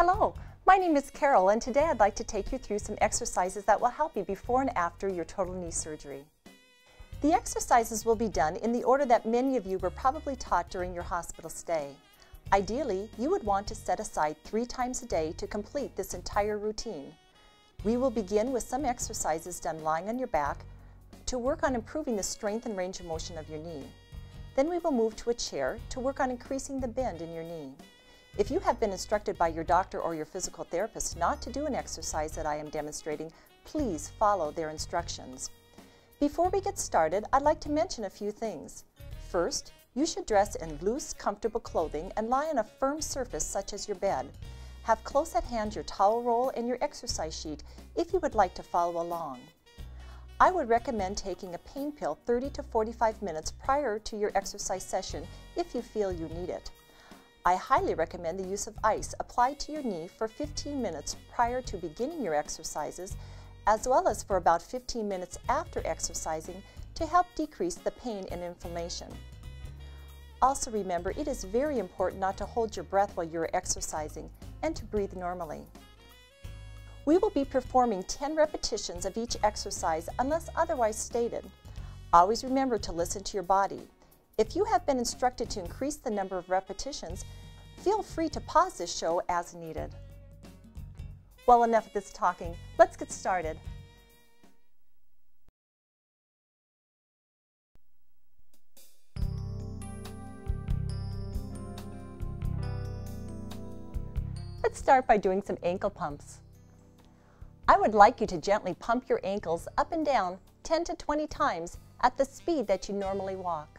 Hello, my name is Carol, and today I'd like to take you through some exercises that will help you before and after your total knee surgery. The exercises will be done in the order that many of you were probably taught during your hospital stay. Ideally, you would want to set aside 3 times a day to complete this entire routine. We will begin with some exercises done lying on your back to work on improving the strength and range of motion of your knee. Then we will move to a chair to work on increasing the bend in your knee. If you have been instructed by your doctor or your physical therapist not to do an exercise that I am demonstrating, please follow their instructions. Before we get started, I'd like to mention a few things. First, you should dress in loose, comfortable clothing and lie on a firm surface such as your bed. Have close at hand your towel roll and your exercise sheet if you would like to follow along. I would recommend taking a pain pill 30 to 45 minutes prior to your exercise session if you feel you need it. I highly recommend the use of ice applied to your knee for 15 minutes prior to beginning your exercises, as well as for about 15 minutes after exercising to help decrease the pain and inflammation. Also remember, it is very important not to hold your breath while you're exercising and to breathe normally. We will be performing 10 repetitions of each exercise unless otherwise stated. Always remember to listen to your body. If you have been instructed to increase the number of repetitions, feel free to pause this show as needed. Well, enough of this talking. Let's get started. Let's start by doing some ankle pumps. I would like you to gently pump your ankles up and down 10 to 20 times at the speed that you normally walk.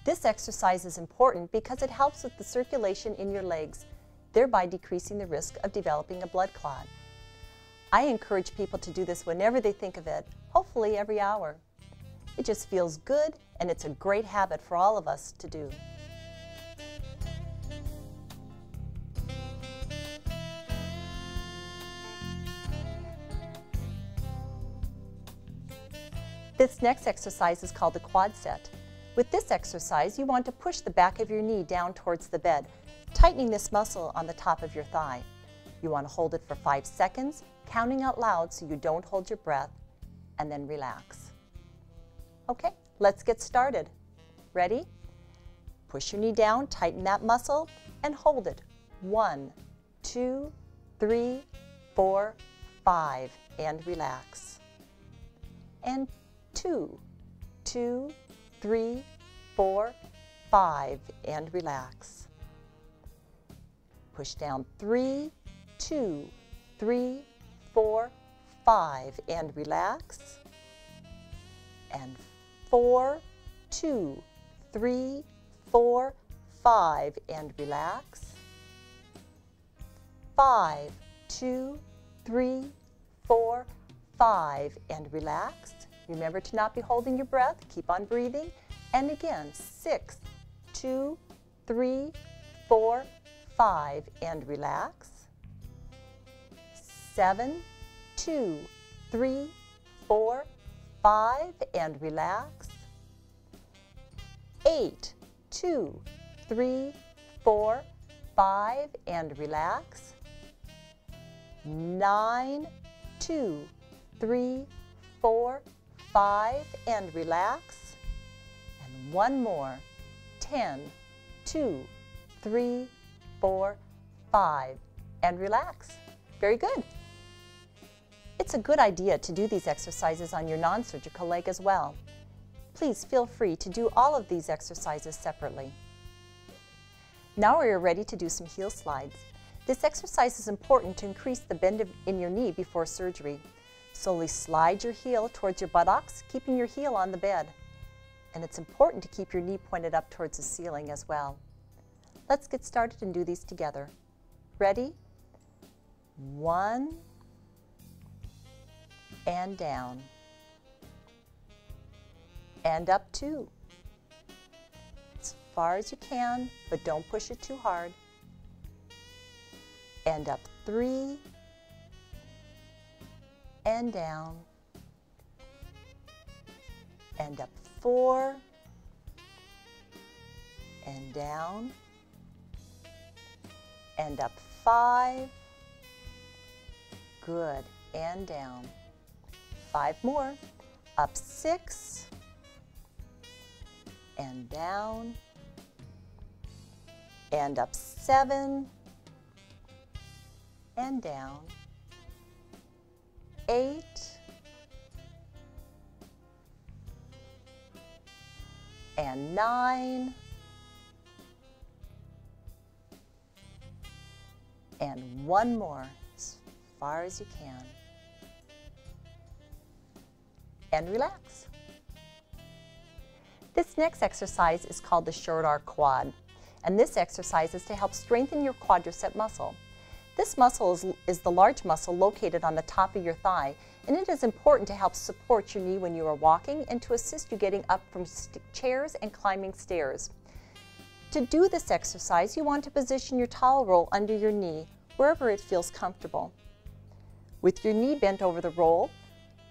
This exercise is important because it helps with the circulation in your legs, thereby decreasing the risk of developing a blood clot. I encourage people to do this whenever they think of it, hopefully every hour. It just feels good, and it's a great habit for all of us to do. This next exercise is called the quad set. With this exercise, you want to push the back of your knee down towards the bed, tightening this muscle on the top of your thigh. You want to hold it for 5 seconds, counting out loud so you don't hold your breath, and then relax. Okay, let's get started. Ready? Push your knee down, tighten that muscle, and hold it. 1, 2, 3, 4, 5, and relax. And 2, 2, 3, 4, 5, and relax. Push down 3, 2, 3, 4, 5, and relax. And 4, 2, 3, 4, 5, and relax. 5, 2, 3, 4, 5, and relax. Remember to not be holding your breath. Keep on breathing. And again, 6, 2, 3, 4, 5, and relax. 7, 2, 3, 4, 5, and relax. 8, 2, 3, 4, 5, and relax. 9, 2, 3, 4, 5, and relax. And one more. 10, 2, 3, 4, 5, and relax. Very good. It's a good idea to do these exercises on your non-surgical leg as well. Please feel free to do all of these exercises separately. Now we are ready to do some heel slides. This exercise is important to increase the bend in your knee before surgery. Slowly slide your heel towards your buttocks, keeping your heel on the bed. And it's important to keep your knee pointed up towards the ceiling as well. Let's get started and do these together. Ready? 1, and down. And up 2. As far as you can, but don't push it too hard. And up 3, and down, and up 4, and down, and up 5. Good. And down. 5 more. Up 6. And down. And up 7. And down. 8. And 9. And 1 more, as far as you can. And relax. This next exercise is called the short arc quad. And this exercise is to help strengthen your quadricep muscle. This muscle is the large muscle located on the top of your thigh, and it is important to help support your knee when you are walking and to assist you getting up from chairs and climbing stairs. To do this exercise, you want to position your towel roll under your knee, wherever it feels comfortable. With your knee bent over the roll,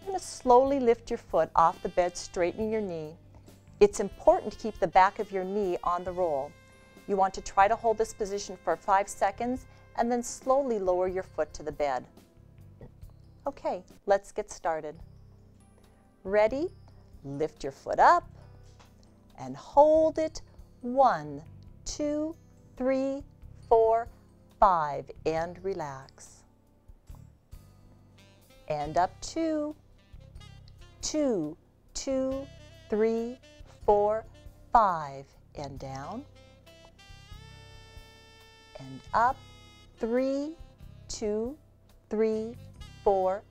you're going to slowly lift your foot off the bed, straightening your knee. It's important to keep the back of your knee on the roll. You want to try to hold this position for 5 seconds and then slowly lower your foot to the bed. Okay, let's get started. Ready? Lift your foot up and hold it. 1, 2, 3, 4, 5, and relax. And up 2, 2, 2, 3, 4, 5, and down. And up 3, 2, 3, 4,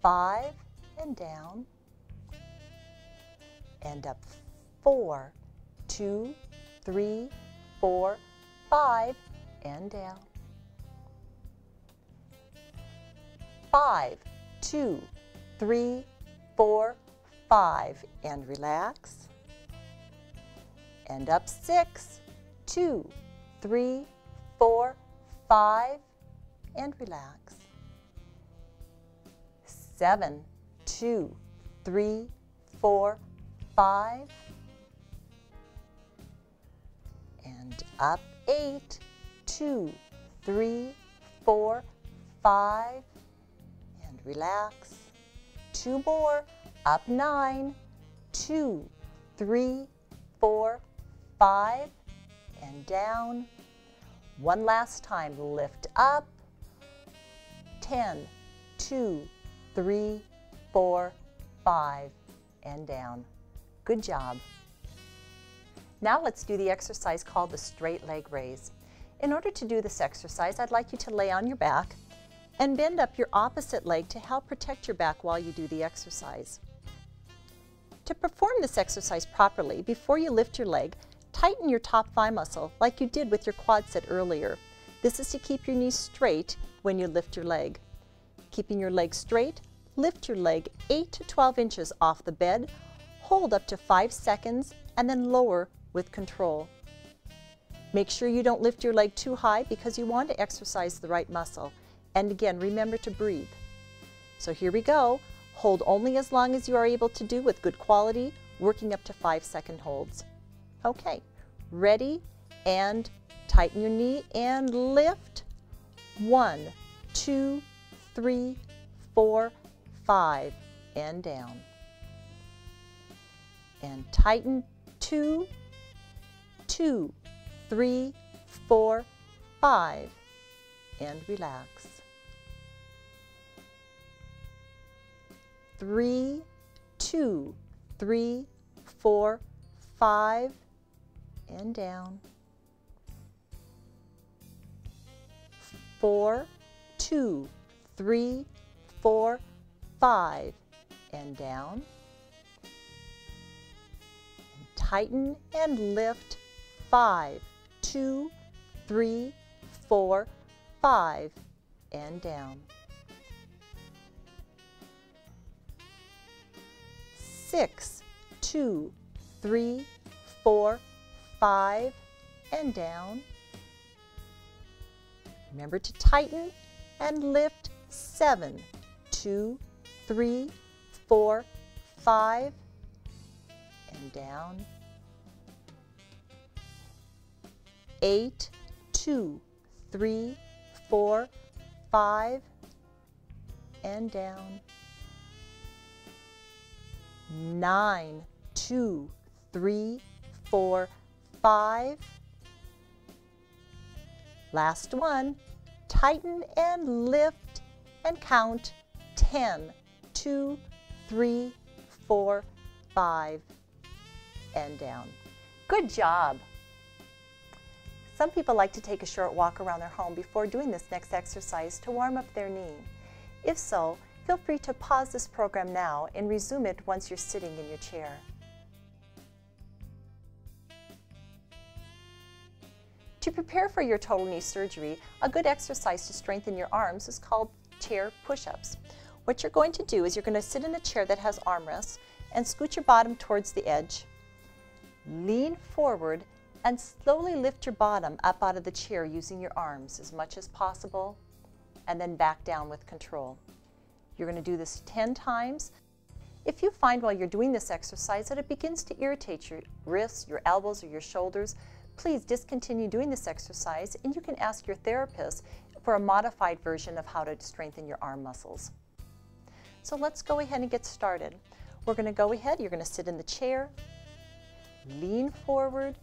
5, and down. And up 4, 2, 3, 4, 5, and down. 5, 2, 3, 4, 5, and relax. And up 6, 2, 3, 4, 5, and relax. 7, 2, 3, 4, 5, and up 8, 2, 3, 4, 5, and relax. 2 more, up 9, 2, 3, 4, 5, and down. 1 last time, lift up. 10, 2, 3, 4, 5, and down. Good job. Now let's do the exercise called the straight leg raise. In order to do this exercise, I'd like you to lay on your back and bend up your opposite leg to help protect your back while you do the exercise. To perform this exercise properly, before you lift your leg, tighten your top thigh muscle like you did with your quad set earlier. This is to keep your knees straight when you lift your leg. Keeping your leg straight, lift your leg 8 to 12 inches off the bed, hold up to 5 seconds, and then lower with control. Make sure you don't lift your leg too high because you want to exercise the right muscle. And again, remember to breathe. So here we go. Hold only as long as you are able to do with good quality, working up to 5-second holds. Okay, ready, and tighten your knee and lift. 1, 2, 3, 4, 5, and down. And tighten 2, 2, 3, 4, 5, and relax. 3, 2, 3, 4, 5, and down. 4, 2, 3, 4, 5, and down. And tighten and lift. 5, 2, 3, 4, 5, and down. 6, 2, 3, 4, 5, and down. Remember to tighten and lift. 7, 2, 3, 4, 5, and down. 8, 2, 3, 4, 5, and down. 9, 2, 3, 4, 5. Last one. Tighten and lift and count 10, 2, 3, 4, 5, and down. Good job. Some people like to take a short walk around their home before doing this next exercise to warm up their knee. If so, feel free to pause this program now and resume it once you're sitting in your chair. To prepare for your total knee surgery, a good exercise to strengthen your arms is called chair push-ups. What you're going to do is you're going to sit in a chair that has armrests and scoot your bottom towards the edge. Lean forward and slowly lift your bottom up out of the chair using your arms as much as possible, and then back down with control. You're going to do this 10 times. If you find while you're doing this exercise that it begins to irritate your wrists, your elbows, or your shoulders, please discontinue doing this exercise and you can ask your therapist for a modified version of how to strengthen your arm muscles. So let's go ahead and get started. We're going to go ahead, you're going to sit in the chair, lean forward,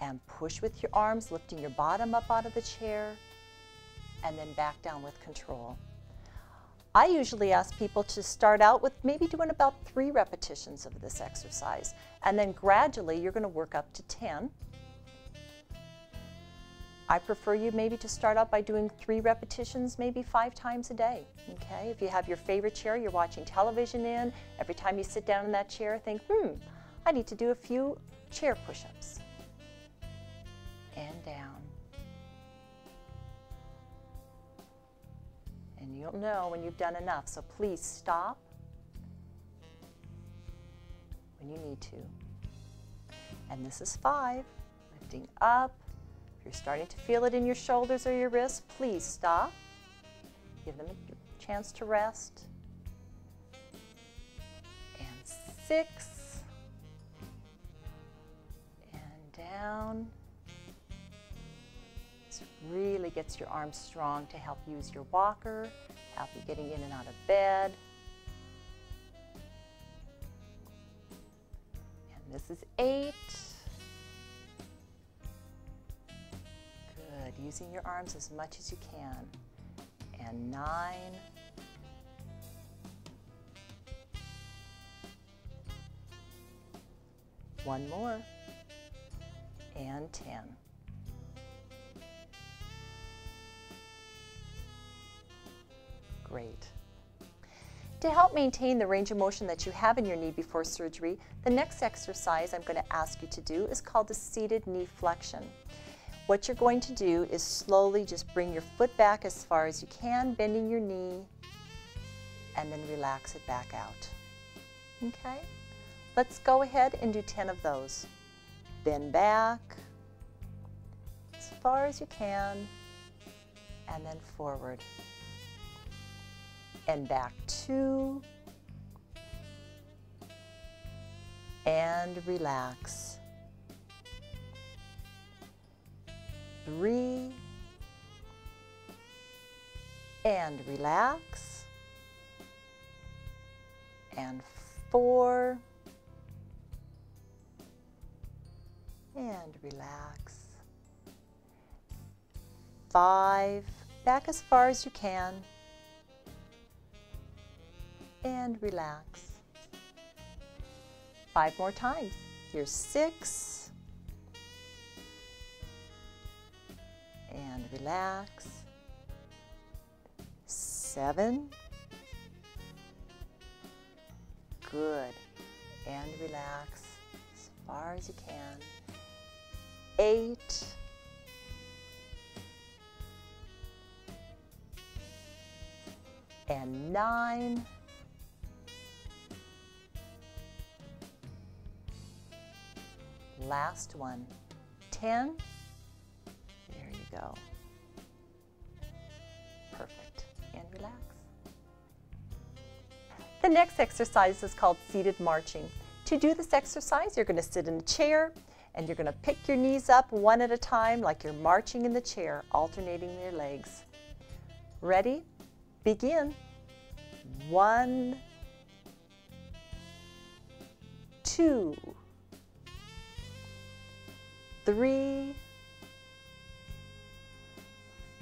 and push with your arms, lifting your bottom up out of the chair, and then back down with control. I usually ask people to start out with maybe doing about 3 repetitions of this exercise, and then gradually you're going to work up to 10. I prefer you maybe to start out by doing 3 repetitions, maybe 5 times a day, okay? If you have your favorite chair you're watching television in, every time you sit down in that chair, think, I need to do a few chair push-ups. And down. And you'll know when you've done enough, so please stop when you need to. And this is 5, lifting up. If you're starting to feel it in your shoulders or your wrists, please stop. Give them a chance to rest. And 6. And down. This really gets your arms strong to help you use your walker, help you getting in and out of bed. And this is 8. Good, using your arms as much as you can. And 9. One more. And 10. Great. To help maintain the range of motion that you have in your knee before surgery, the next exercise I'm going to ask you to do is called the seated knee flexion. What you're going to do is slowly just bring your foot back as far as you can, bending your knee, and then relax it back out. Okay? Let's go ahead and do 10 of those. Bend back as far as you can, and then forward. And back 2, and relax. 3, and relax. And 4, and relax. 5, back as far as you can. And relax. 5 more times. Here's 6. And relax. 7. Good. And relax as far as you can. 8. And 9. Last one. 10. There you go. Perfect. And relax. The next exercise is called seated marching. To do this exercise, you're going to sit in a chair and you're going to pick your knees up one at a time like you're marching in the chair, alternating your legs. Ready? Begin. 1, 2, 3,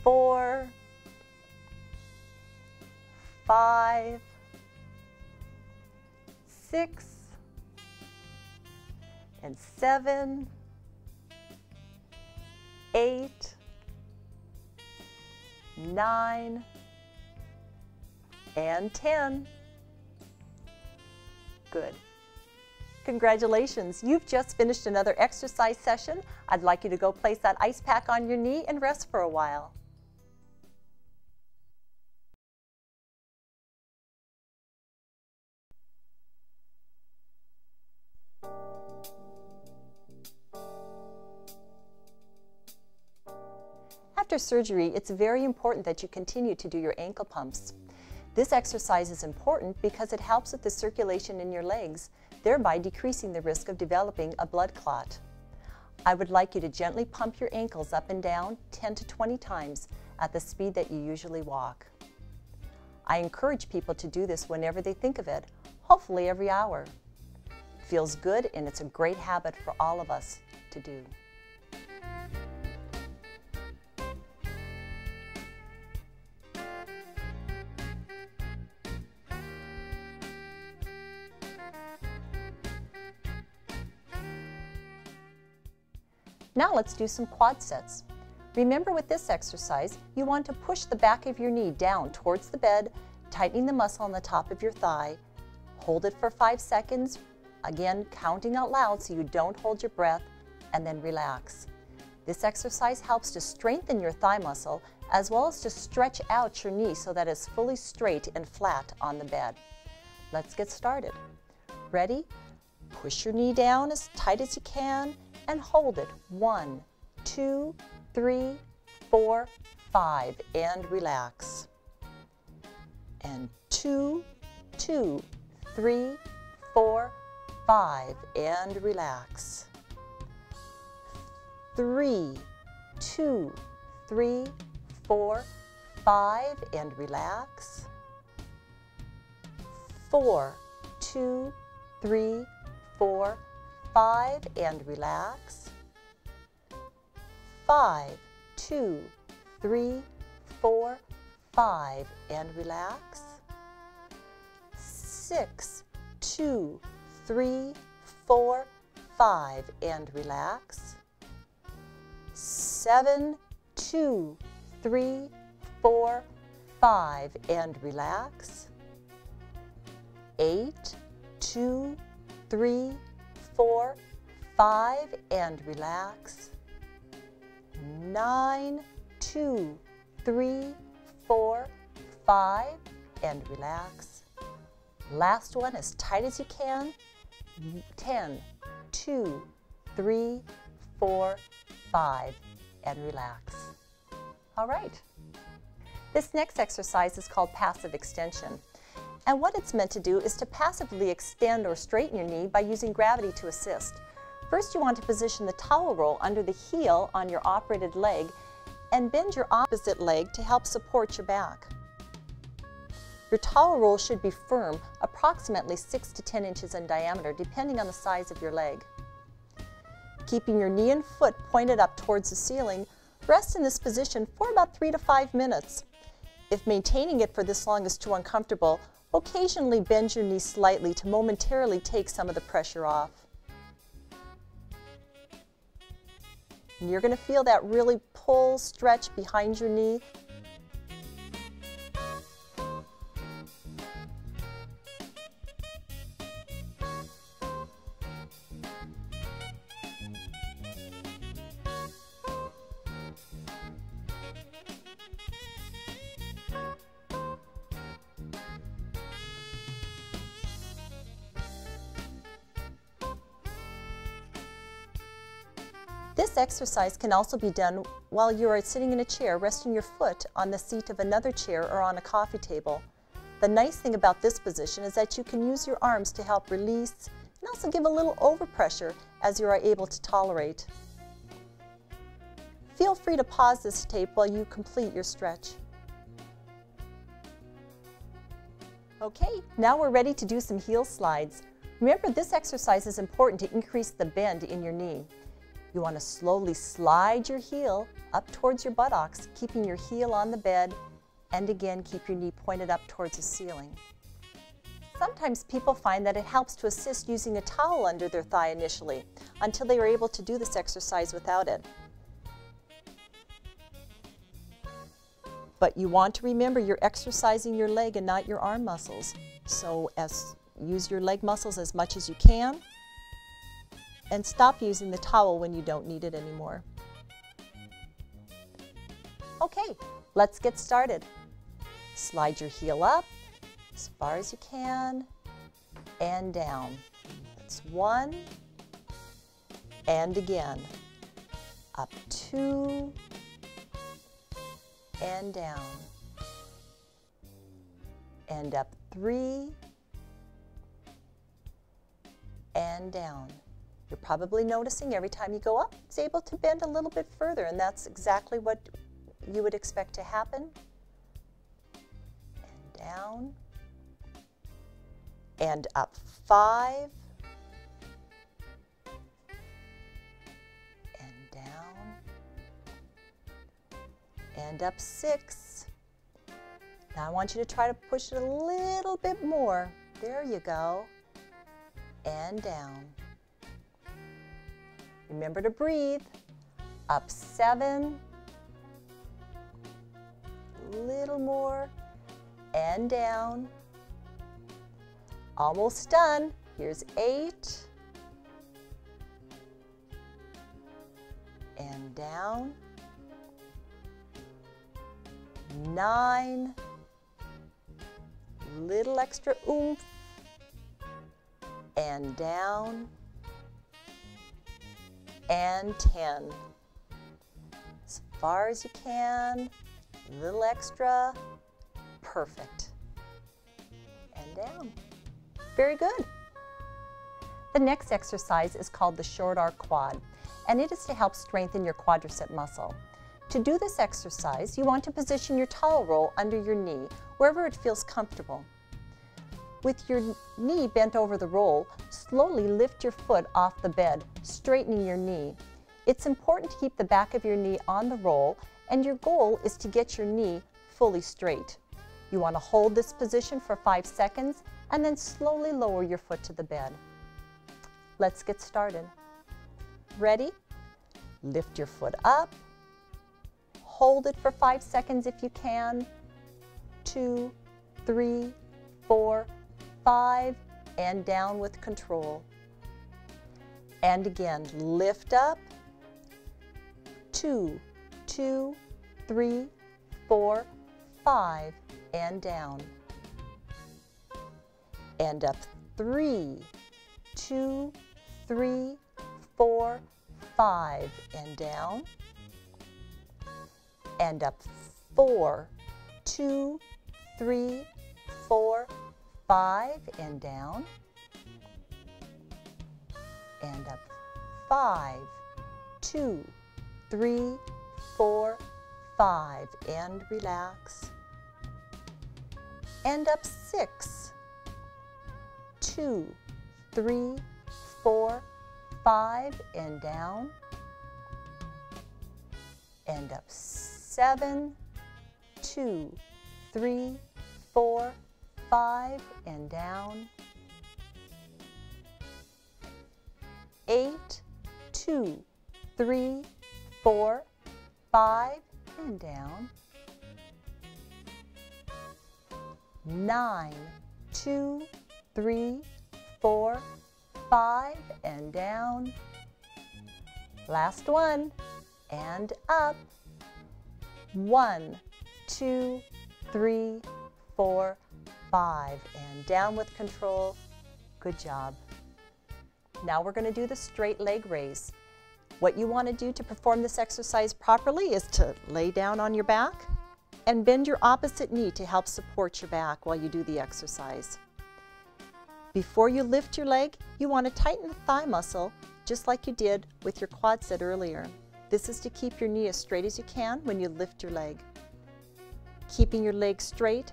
4, 5, 6, and 7, 8, 9, and 10. Good. Congratulations, you've just finished another exercise session. I'd like you to go place that ice pack on your knee and rest for a while. After surgery, it's very important that you continue to do your ankle pumps. This exercise is important because it helps with the circulation in your legs, thereby decreasing the risk of developing a blood clot. I would like you to gently pump your ankles up and down 10 to 20 times at the speed that you usually walk. I encourage people to do this whenever they think of it, hopefully every hour. It feels good and it's a great habit for all of us to do. Now let's do some quad sets. Remember, with this exercise, you want to push the back of your knee down towards the bed, tightening the muscle on the top of your thigh. Hold it for 5 seconds, again counting out loud so you don't hold your breath, and then relax. This exercise helps to strengthen your thigh muscle as well as to stretch out your knee so that it's fully straight and flat on the bed. Let's get started. Ready? Push your knee down as tight as you can and hold it. 1, 2, 3, 4, 5, and relax. And 2, 2, 3, 4, 5, and relax. 3, 2, 3, 4, 5, and relax. 4, 2, 3, 4, 5, and relax. 5, 2, 3, 4, 5, and relax. 6, 2, 3, 4, 5, and relax. 7, 2, 3, 4, 5, and relax. 8, 2, 3, 4, 5, and relax. 9, 2, 3, 4, 5, and relax. Last one, as tight as you can. 10, 2, 3, 4, 5, and relax. All right. This next exercise is called passive extension. And what it's meant to do is to passively extend or straighten your knee by using gravity to assist. First, you want to position the towel roll under the heel on your operated leg and bend your opposite leg to help support your back. Your towel roll should be firm, approximately 6 to 10 inches in diameter, depending on the size of your leg. Keeping your knee and foot pointed up towards the ceiling, rest in this position for about 3 to 5 minutes. If maintaining it for this long is too uncomfortable, occasionally bend your knee slightly to momentarily take some of the pressure off. And you're going to feel that really pull, stretch behind your knee. This exercise can also be done while you are sitting in a chair, resting your foot on the seat of another chair or on a coffee table. The nice thing about this position is that you can use your arms to help release and also give a little overpressure as you are able to tolerate. Feel free to pause this tape while you complete your stretch. Okay, now we're ready to do some heel slides. Remember, this exercise is important to increase the bend in your knee. You want to slowly slide your heel up towards your buttocks, keeping your heel on the bed, and again, keep your knee pointed up towards the ceiling. Sometimes people find that it helps to assist using a towel under their thigh initially, until they are able to do this exercise without it. But you want to remember you're exercising your leg and not your arm muscles. So use your leg muscles as much as you can, and stop using the towel when you don't need it anymore. Okay, let's get started. Slide your heel up as far as you can and down. That's 1, and again. Up 2, and down. And up 3, and down. You're probably noticing every time you go up, it's able to bend a little bit further, and that's exactly what you would expect to happen. And down. And up 5. And down. And up 6. Now I want you to try to push it a little bit more. There you go. And down. Remember to breathe. Up 7. A little more. And down. Almost done. Here's 8. And down. 9. Little extra oomph. And down. And 10. As far as you can. Little extra. Perfect. And down. Very good. The next exercise is called the short arc quad, and it is to help strengthen your quadricep muscle. To do this exercise, you want to position your towel roll under your knee, wherever it feels comfortable. With your knee bent over the roll, slowly lift your foot off the bed, straightening your knee. It's important to keep the back of your knee on the roll, and your goal is to get your knee fully straight. You want to hold this position for 5 seconds, and then slowly lower your foot to the bed. Let's get started. Ready? Lift your foot up. Hold it for 5 seconds if you can. 2, 3, 4, 5, and down with control. And again, lift up. 2, 2, 3, 4, 5, and down. And up 3, 2, 3, 4, 5, and down. And up 4, 2, 3, 4, 5, and down. And up 5, 2, 3, 4, 5, and relax. And up 6, 2, 3, 4, 5, and down. And up 7, 2, 3, 4, 5, and down. 8, 2, 3, 4, 5, and down. 9, 2, 3, 4, 5, and down. Last one, and up. 1, 2, 3, 4, 5, and down with control. Good job. Now we're going to do the straight leg raise. What you want to do to perform this exercise properly is to lay down on your back and bend your opposite knee to help support your back while you do the exercise. Before you lift your leg, you want to tighten the thigh muscle just like you did with your quad set earlier. This is to keep your knee as straight as you can when you lift your leg. Keeping your leg straight,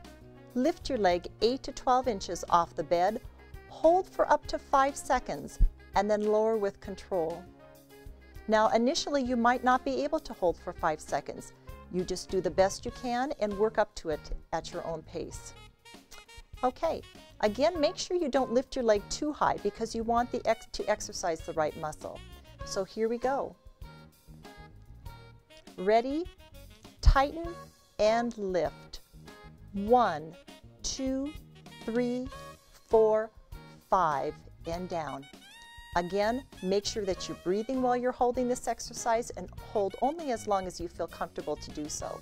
Lift your leg 8 to 12 inches off the bed, hold for up to 5 seconds, and then lower with control. Now, initially you might not be able to hold for 5 seconds. You just do the best you can and work up to it at your own pace. Okay, again, make sure you don't lift your leg too high because you want to exercise the right muscle. So here we go. Ready, tighten, and lift. 1, 2, 3, 4, 5, and down. Again, make sure that you're breathing while you're holding this exercise and hold only as long as you feel comfortable to do so.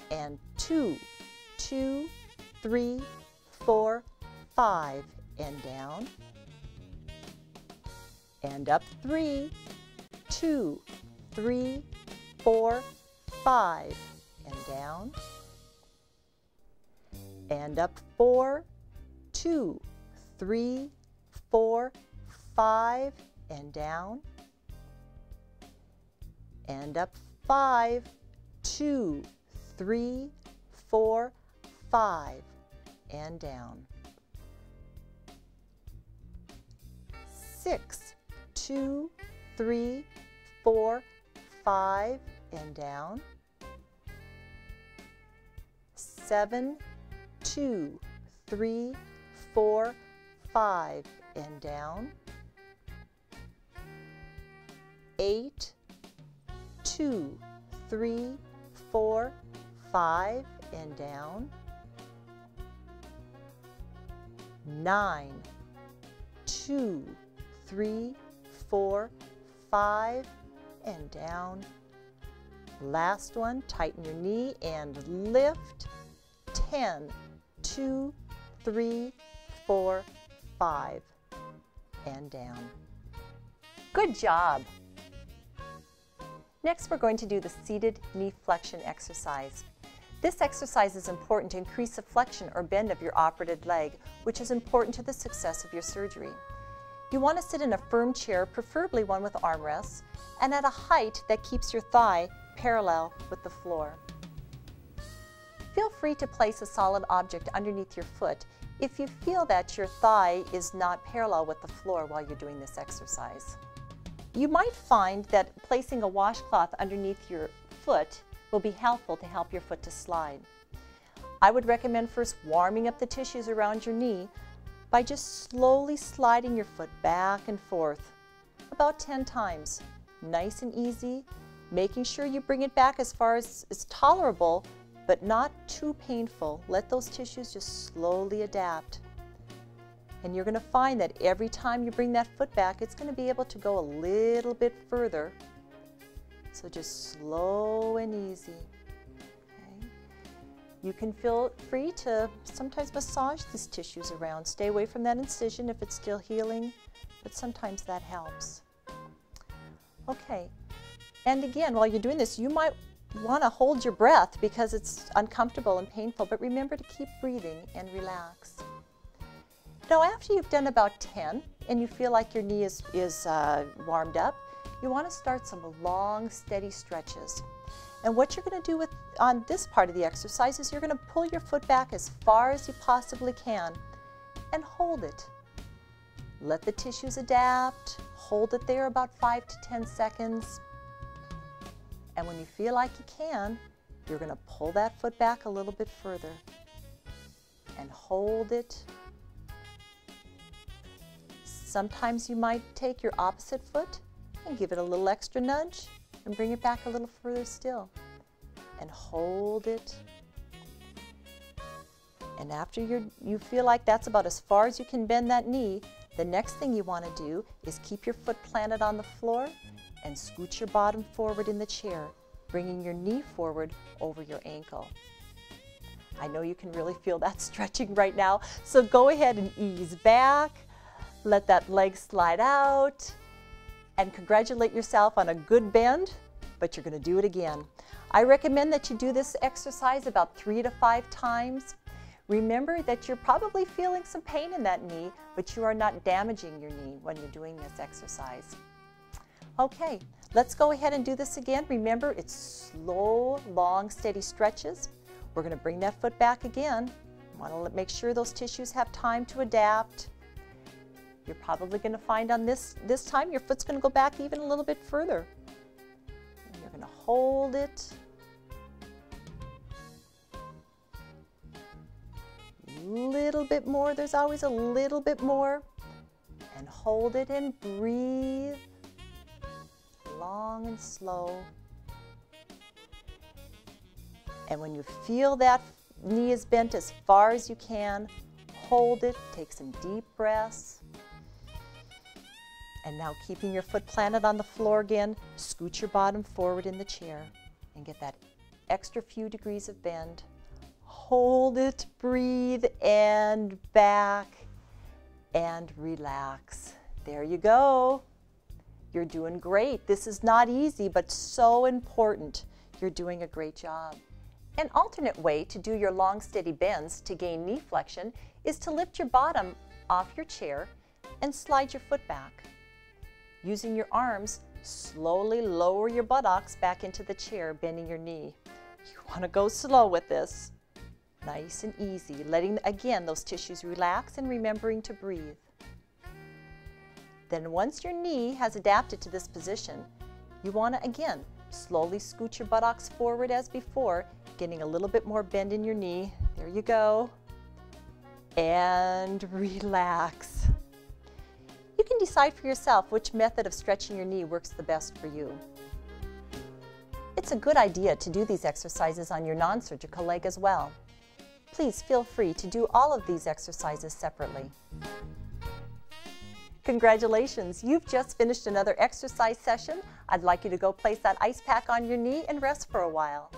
And 2, 2, 3, 4, 5, and down. And up 3, 2, 3, 4, 5, and down. And up 4, 2, 3, 4, 5, and down. And up 5, 2, 3, 4, 5, and down. 6, 2, 3, 4, 5, and down. 7, 2, 3, 4, 5, and down. 8, 2, 3, 4, 5, and down. 9, 2, 3, 4, 5, and down. Last one, tighten your knee and lift. 10, 2, 3, 4, 5, and down. Good job! Next, we're going to do the seated knee flexion exercise. This exercise is important to increase the flexion or bend of your operated leg, which is important to the success of your surgery. You want to sit in a firm chair, preferably one with armrests, and at a height that keeps your thigh parallel with the floor. Feel free to place a solid object underneath your foot if you feel that your thigh is not parallel with the floor while you're doing this exercise. You might find that placing a washcloth underneath your foot will be helpful to help your foot to slide. I would recommend first warming up the tissues around your knee by just slowly sliding your foot back and forth about 10 times. Nice and easy, making sure you bring it back as far as is tolerable, but not too painful. Let those tissues just slowly adapt. And you're going to find that every time you bring that foot back, it's going to be able to go a little bit further. So just slow and easy. Okay. You can feel free to sometimes massage these tissues around. Stay away from that incision if it's still healing, but sometimes that helps. Okay. And again, while you're doing this, you might want to hold your breath because it's uncomfortable and painful, but remember to keep breathing and relax. Now, after you've done about 10 and you feel like your knee is warmed up, you want to start some long, steady stretches. And what you're going to do on this part of the exercise is you're going to pull your foot back as far as you possibly can and hold it. Let the tissues adapt. Hold it there about 5 to 10 seconds. And when you feel like you can, you're going to pull that foot back a little bit further and hold it. Sometimes you might take your opposite foot and give it a little extra nudge and bring it back a little further still and hold it. And after you feel like that's about as far as you can bend that knee, the next thing you want to do is keep your foot planted on the floor and scoot your bottom forward in the chair, bringing your knee forward over your ankle. I know you can really feel that stretching right now, so go ahead and ease back. Let that leg slide out and congratulate yourself on a good bend, but you're going to do it again. I recommend that you do this exercise about 3 to 5 times. Remember that you're probably feeling some pain in that knee, but you are not damaging your knee when you're doing this exercise. Okay, let's go ahead and do this again. Remember, it's slow, long, steady stretches. We're going to bring that foot back again. Want to make sure those tissues have time to adapt. You're probably going to find on this time your foot's going to go back even a little bit further. And you're going to hold it. Little bit more. There's always a little bit more. And hold it and breathe. Long and slow. And when you feel that knee is bent as far as you can, hold it, take some deep breaths. And now keeping your foot planted on the floor again, scoot your bottom forward in the chair and get that extra few degrees of bend. Hold it, breathe, and back, and relax. There you go. You're doing great. This is not easy, but so important. You're doing a great job. An alternate way to do your long, steady bends to gain knee flexion is to lift your bottom off your chair and slide your foot back. Using your arms, slowly lower your buttocks back into the chair, bending your knee. You want to go slow with this. Nice and easy, letting, again, those tissues relax and remembering to breathe. Then once your knee has adapted to this position, you want to, again, slowly scoot your buttocks forward as before, getting a little bit more bend in your knee. There you go. And relax. You can decide for yourself which method of stretching your knee works the best for you. It's a good idea to do these exercises on your non-surgical leg as well. Please feel free to do all of these exercises separately. Congratulations, you've just finished another exercise session. I'd like you to go place that ice pack on your knee and rest for a while.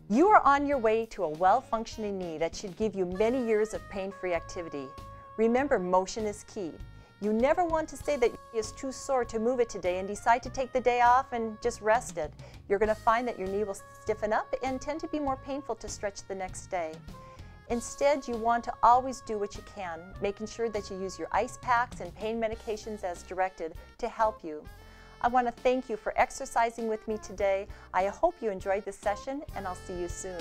You are on your way to a well-functioning knee that should give you many years of pain-free activity. Remember, motion is key. You never want to say that your knee is too sore to move it today and decide to take the day off and just rest it. You're going to find that your knee will stiffen up and tend to be more painful to stretch the next day. Instead, you want to always do what you can, making sure that you use your ice packs and pain medications as directed to help you. I want to thank you for exercising with me today. I hope you enjoyed this session, and I'll see you soon.